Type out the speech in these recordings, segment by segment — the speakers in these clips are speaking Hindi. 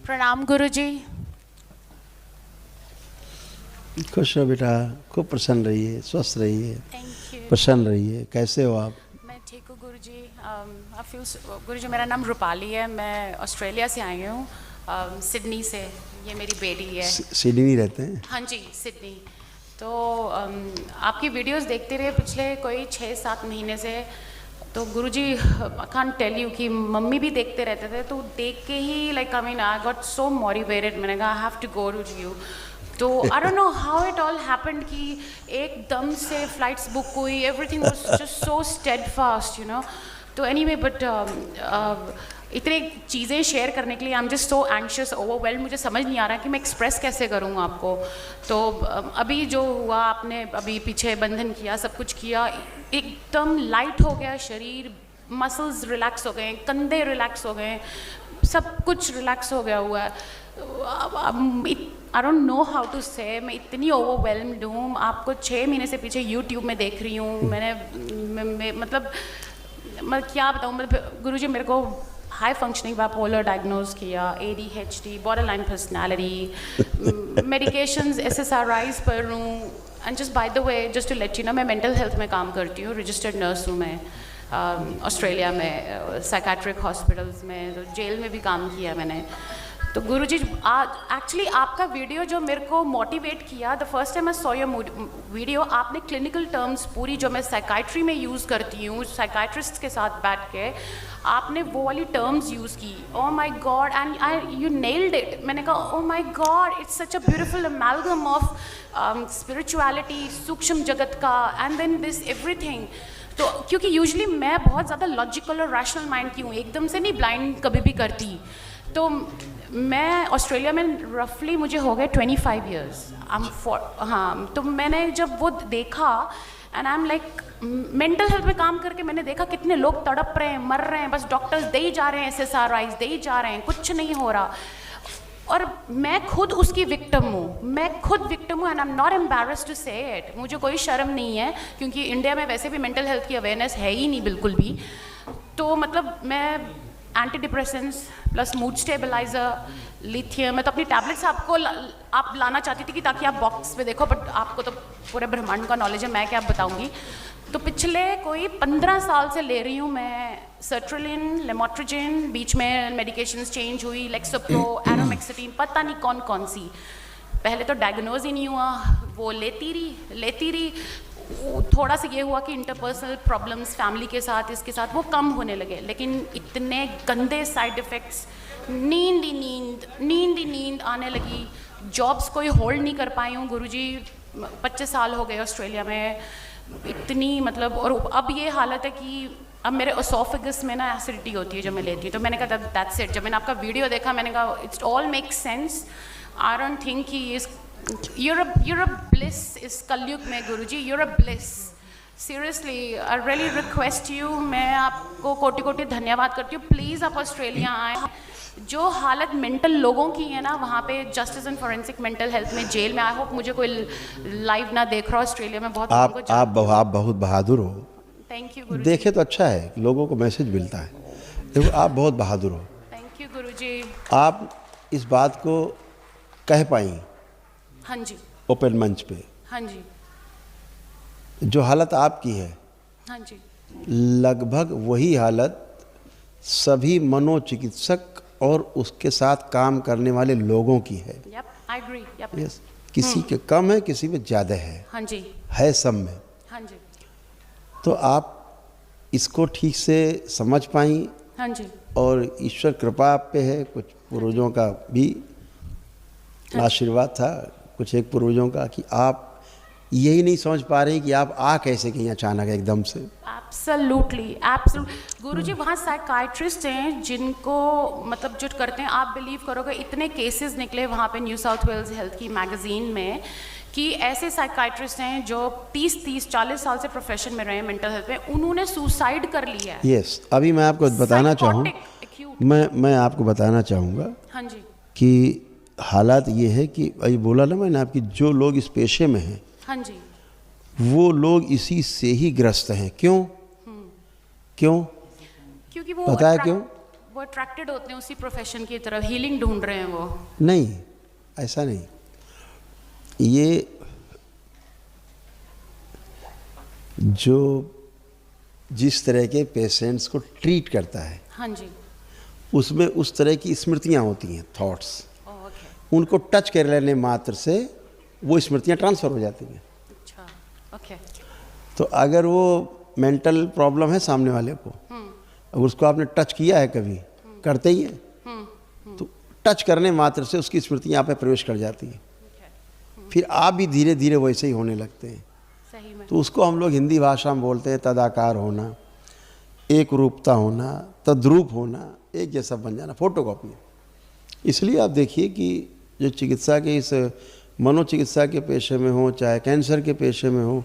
प्रणाम गुरुजी। खुश रहो बेटा, खूब प्रसन्न रहिए, स्वस्थ रहिए, थैंक यू। प्रसन्न रहिए। कैसे हो आप? मैं ठीक हूँ गुरुजी। गुरुजी मेरा नाम रूपाली है, मैं ऑस्ट्रेलिया से आई हूँ, सिडनी से। ये मेरी बेटी है। सिडनी रहते हैं? हाँ जी, सिडनी। तो आपकी वीडियोस देखते रहे पिछले कोई 6-7 महीने से। तो Guruji I can't tell you कि मम्मी भी देखते रहते थे, तो देख के ही like I mean I got so motivated. मैंने कहा I have to go to you. तो I don't know how it all happened कि एकदम से फ्लाइट्स बुक हुई, everything was just so steadfast, you know. तो एनीवे बट इतने चीज़ें शेयर करने के लिए I am just so anxious, overwhelmed. मुझे समझ नहीं आ रहा कि मैं एक्सप्रेस कैसे करूँ आपको। तो अभी जो हुआ, आपने अभी पीछे बंधन किया, सब कुछ किया, एकदम लाइट हो गया शरीर, मसल्स रिलैक्स हो गए, कंधे रिलैक्स हो गए, सब कुछ रिलैक्स हो गया हुआ है। I don't know how to say, मैं इतनी ओवरवेल्म्ड हूँ। आपको 6 महीने से पीछे यूट्यूब में देख रही हूँ मैंने। मतलब मैं क्या बताऊँ, मतलब गुरुजी मेरे को हाई फंक्शनिंग बाइपोलर डायग्नोज किया, ADHD, borderline personality, medications, SSRIs पर हूँ। And just by the way, just to let you know, मैं मेंटल हेल्थ में काम करती हूँ, रजिस्टर्ड नर्स हूँ मैं ऑस्ट्रेलिया में, साइकेट्रिक हॉस्पिटल्स में, तो जेल में भी काम किया मैंने। तो गुरुजी आज एक्चुअली आपका वीडियो जो मेरे को मोटिवेट किया, the first time I saw your video, आपने क्लिनिकल टर्म्स पूरी जो मैं साइकाइट्री में यूज़ करती हूँ, साइकाइट्रिस्ट के साथ बैठ के आपने वो वाली टर्म्स यूज़ की। Oh my God, and you nailed it. मैंने कहा oh my God, it's such a beautiful amalgam of spirituality, सूक्ष्म जगत का, एंड देन दिस एवरीथिंग। तो क्योंकि यूजुअली मैं बहुत ज़्यादा लॉजिकल और रैशनल माइंड की हूँ, एकदम से नहीं ब्लाइंड कभी भी करती। तो मैं ऑस्ट्रेलिया में रफली मुझे हो गए 25 ईयर्स। हाँ, तो मैंने जब वो देखा and I am like, mental health में काम करके मैंने देखा कितने लोग तड़प रहे हैं, मर रहे हैं, बस डॉक्टर्स दे ही जा रहे हैं, SSRIs दे ही जा रहे हैं, कुछ नहीं हो रहा। और मैं खुद उसकी विक्टिम हूँ, मैं खुद विक्टिम हूँ, and I am not embarrassed to say it. मुझे कोई शर्म नहीं है, क्योंकि इंडिया में वैसे भी मेंटल हेल्थ की अवेयरनेस है ही नहीं बिल्कुल भी। तो मतलब मैं anti depressants plus mood stabiliser, lithium, मैं तो अपनी टैबलेट्स आपको आप लाना चाहती थी कि ताकि आप बॉक्स पे देखो, बट आपको तो पूरे ब्रह्मांड का नॉलेज है, मैं क्या बताऊंगी। तो पिछले कोई 15 साल से ले रही हूँ मैं सर्ट्रिलिन, लेमोट्रिजिन, बीच में मेडिकेशंस चेंज हुई, लेक्सोप्रो, एरोमेक्सिटीन, पता नहीं कौन कौन सी। पहले तो डायग्नोज ही नहीं हुआ, वो लेती रही। थोड़ा सा ये हुआ कि इंटरपर्सनल प्रॉब्लम्स फैमिली के साथ, इसके साथ, वो कम होने लगे, लेकिन इतने गंदे साइड इफ़ेक्ट्स, नींद ही नींद आने लगी। जॉब्स कोई होल्ड नहीं कर पाई हूँ गुरुजी, 25 साल हो गए ऑस्ट्रेलिया में, इतनी मतलब। और अब ये हालत है कि अब मेरे ओसोफेगस में ना एसिडिटी होती है जब मैं लेती हूँ। तो मैंने कहा दैट्स इट। जब मैंने आपका वीडियो देखा, मैंने कहा it's all make sense. I don't think कि you're a bliss इस कलयुग में गुरुजी, you're a bliss, seriously I really request you। मैं आपको कोटि कोटि धन्यवाद करती हूँ। प्लीज़ आप ऑस्ट्रेलिया आए। जो हालत मेंटल लोगों की है ना वहाँ पे, justice and forensic mental health में, जेल में, आई होप मुझे कोई लाइव ना देख रहा ऑस्ट्रेलिया में। बहुत आप बहुत बहादुर हो। थैंक यू गुरुजी। देखे तो अच्छा है, लोगों को मैसेज मिलता है। देखो आप बहुत बहादुर हो। थैंक यू गुरुजी। आप इस बात को कह पाई हाँ जी, ओपन मंच पे। हाँ जी, जो हालत आपकी है, हाँ जी, लगभग वही हालत सभी मनोचिकित्सक और उसके साथ काम करने वाले लोगों की है। I agree, यस, किसी के कम है, किसी में ज़्यादा है। हाँ जी, है सब में। हाँ जी, तो आप इसको ठीक से समझ पाई। हाँ जी, और ईश्वर कृपा आप पे है, कुछ पूर्वजों का भी आशीर्वाद था, कुछ एक पूर्वजों का, कि आप यही नहीं समझ पा रहे कि आप आ कैसे गई अचानक एकदम से। एब्सोल्युटली गुरुजी, वहाँ साइकाइट्रिस्ट हैं जिनको मतलब जो करते हैं, आप बिलीव करोगे इतने केसेस निकले वहाँ पे न्यू साउथ वेल्स हेल्थ की मैगजीन में, कि ऐसे साइकाइट्रिस्ट हैं जो 30-40 साल से प्रोफेशन में रहे मेंटल हेल्थ में, उन्होंने सुसाइड कर लिया है। यस, अभी मैं आपको बताना चाहूँ, मैं आपको बताना चाहूँगा, हाँ जी, कि हालात ये है कि अभी बोला ना मैंने आपकी, जो लोग इस पेशे में हैं, हाँ जी, वो लोग इसी से ही ग्रस्त हैं। क्यों? क्यों? क्योंकि वो पता है क्यों? वो अट्रैक्टेड होते हैं उसी प्रोफेशन की तरफ, हीलिंग ढूंढ रहे हैं वो? नहीं, ऐसा नहीं। ये जो जिस तरह के पेशेंट्स को ट्रीट करता है, हाँ जी, उसमें उस तरह की स्मृतियाँ होती हैं, थॉट्स। ओके, उनको टच कर लेने मात्र से वो स्मृतियाँ ट्रांसफ़र हो जाती हैं। अच्छा, ओके, तो अगर वो मेंटल प्रॉब्लम है सामने वाले को, अगर उसको आपने टच किया है, कभी करते ही है, तो टच करने मात्र से उसकी स्मृतियाँ आप में प्रवेश कर जाती हैं। फिर आप भी धीरे धीरे वैसे ही होने लगते हैं। सही में, तो उसको हम लोग हिंदी भाषा में बोलते हैं तदाकार होना, एक रूपता होना, तद्रूप होना, एक जैसा बन जाना, फोटोकॉपी। इसलिए आप देखिए कि जो चिकित्सा के इस मनोचिकित्सा के पेशे में हो, चाहे कैंसर के पेशे में हो,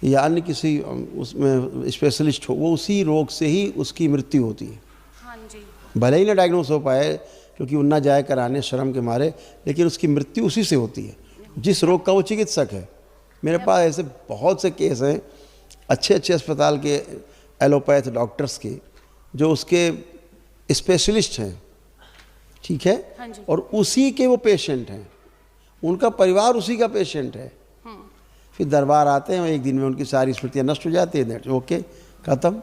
या अन्य किसी उसमें स्पेशलिस्ट हो, वो उसी रोग से ही उसकी मृत्यु होती है। हाँ जी, भले ही ना डायग्नोस हो पाए, क्योंकि वो ना जाए कराने शर्म के मारे, लेकिन उसकी मृत्यु उसी से होती है जिस रोग का वो चिकित्सक है। मेरे पास ऐसे बहुत से केस हैं अच्छे अच्छे अस्पताल के एलोपैथ डॉक्टर्स के, जो उसके स्पेशलिस्ट हैं, ठीक है, हाँ जी, और उसी के वो पेशेंट हैं, उनका परिवार उसी का पेशेंट है। फिर दरबार आते हैं, एक दिन में उनकी सारी स्मृतियाँ नष्ट हो जाती हैं, ओके, ख़त्म।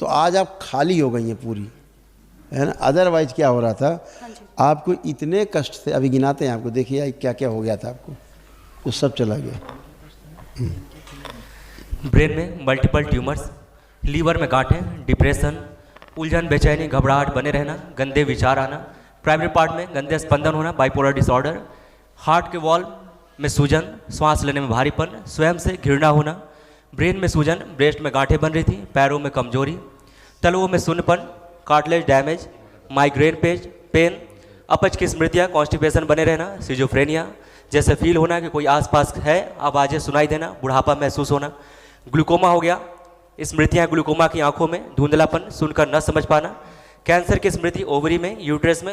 तो आज आप खाली हो गई हैं पूरी, है ना। अदरवाइज क्या हो रहा था, हाँ जी, आपको इतने कष्ट थे, अभी गिनाते हैं आपको, देखिए क्या क्या हो गया था आपको, तो सब चला गया। ब्रेन में मल्टीपल ट्यूमर्स, लीवर में गांठें, डिप्रेशन, उलझन, बेचैनी, घबराहट बने रहना, गंदे विचार आना, प्राइवेट पार्ट में गंदे स्पंदन होना, बाइपोलर डिसऑर्डर, हार्ट के वॉल में सूजन, श्वास लेने में भारीपन, स्वयं से घृणा होना, ब्रेन में सूजन, ब्रेस्ट में गांठें बन रही थी, पैरों में कमजोरी, तलवों में शून्यपन, कार्टिलेज डैमेज, माइग्रेन पेन, अपच की स्मृतियाँ, कॉन्स्टिपेशन बने रहना, सिजोफ्रेनिया, जैसे फील होना कि कोई आसपास है, आवाज़ें सुनाई देना, बुढ़ापा महसूस होना, ग्लूकोमा हो गया, स्मृतियाँ ग्लूकोमा की आंखों में, धुंधलापन, सुनकर न समझ पाना, कैंसर की स्मृति ओवरी में, यूट्रस में,